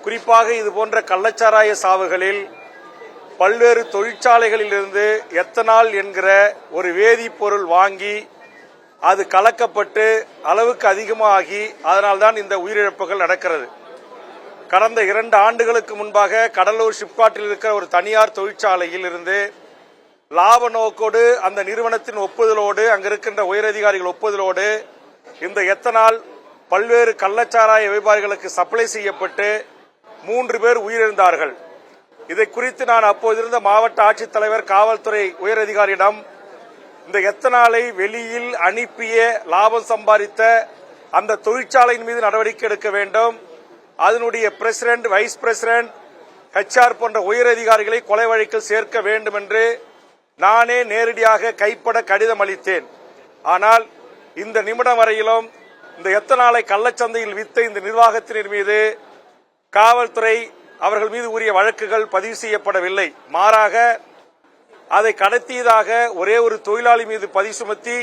குறிப்பாக இதுபோன்ற கள்ளச்சாராய சாவுகளில் பல்வேறு தொழிற்சாலைகளிலிருந்து எத்தனால் என்கிற ஒரு வேதிப்பொருள் வாங்கி அது கலக்கப்பட்டு அளவுக்கு அதிகமாகி அதனால்தான் இந்த உயிரிழப்புகள் நடக்கிறது. கடந்த 2 ஆண்டுகளுக்கு முன்பாக கடலூர் ஷிப்காட்டில் இருக்கிற ஒரு தனியார் தொழிற்சாலையில் இருந்து லாப நோக்கோடு அந்த நிறுவனத்தின் ஒப்புதலோடு அங்கிருக்கின்ற உயரதிகாரிகள் ஒப்புதலோடு இந்த எத்தனால் பல்வேறு கள்ளச்சாராய வியாபாரிகளுக்கு சப்ளை செய்யப்பட்டு 3 பேர் உயிரிழந்தார்கள். இதை குறித்து நான் அப்போதிருந்த மாவட்ட ஆட்சித்தலைவர் காவல்துறை உயரதிகாரியிடம் இந்த எத்தனாலை வெளியில் அனுப்பிய லாபம் சம்பாதித்த அந்த தொழிற்சாலையின் மீது நடவடிக்கை எடுக்க வேண்டும், அதனுடைய பிரசிடென்ட், வைஸ் பிரசிடென்ட், HR போன்ற உயரதிகாரிகளை கொலை வழக்கில் சேர்க்க வேண்டும் என்று நானே நேரடியாக கைப்பட கடிதம் அளித்தேன். ஆனால் இந்த நிமிடம் வரையிலும் இந்த எத்தனாலை கள்ளச்சந்தையில் வித்த இந்த நிர்வாகத்தினர் மீது காவல்துறை அவர்கள் மீது உரிய வழக்குகள் பதிவு செய்யப்படவில்லை. மாறாக அதை கடத்தியதாக ஒரே ஒரு தொழிலாளி மீது பதிவு சுமத்தி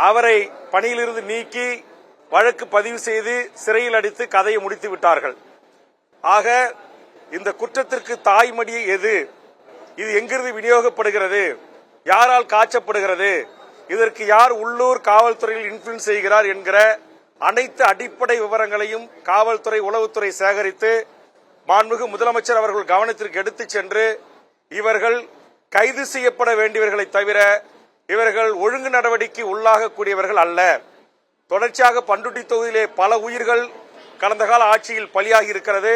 அவரை பணியிலிருந்து நீக்கி வழக்கு பதிவு செய்து சிறையில் அடித்து கதையை முடித்து விட்டார்கள். ஆக இந்த குற்றத்திற்கு தாய்மடி எது? இது எங்கிருந்து விநியோகப்படுகிறது? யாரால் காய்ச்சப்படுகிறது? இதற்கு யார் உள்ளூர் காவல்துறையில் இன்ஃபுளுன்ஸ் செய்கிறார் என்கிற அனைத்து அடிப்படை விவரங்களையும் காவல்துறை, உளவுத்துறை சேகரித்து மாண்புமிகு முதலமைச்சர் அவர்கள் கவனத்திற்கு எடுத்துச் சென்று இவர்கள் கைது செய்யப்பட வேண்டியவர்களை தவிர இவர்கள் ஒழுங்கு நடவடிக்கை உள்ளாகக்கூடியவர்கள் அல்ல. தொடர்ச்சியாக பண்ருட்டி தொகுதியிலே பல உயிர்கள் கடந்த கால ஆட்சியில் பலியாகி இருக்கிறது.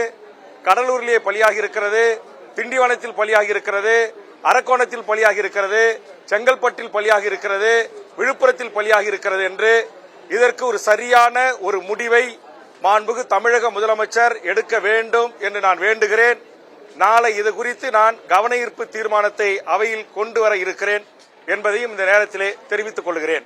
கடலூரிலே பலியாகி இருக்கிறது, திண்டிவனத்தில் பலியாகி இருக்கிறது, அரக்கோணத்தில் பலியாகி இருக்கிறது, செங்கல்பட்டில் பலியாகி இருக்கிறது, விழுப்புரத்தில் பலியாகி இருக்கிறது என்று இதற்கு ஒரு சரியான ஒரு முடிவை மாண்புமிகு தமிழக முதலமைச்சர் எடுக்க வேண்டும் என்று நான் வேண்டுகிறேன். நாளை இது குறித்து நான் கவன ஈர்ப்பு தீர்மானத்தை அவையில் கொண்டு வர இருக்கிறேன் என்பதையும் இந்த நேரத்திலே தெரிவித்துக் கொள்கிறேன்.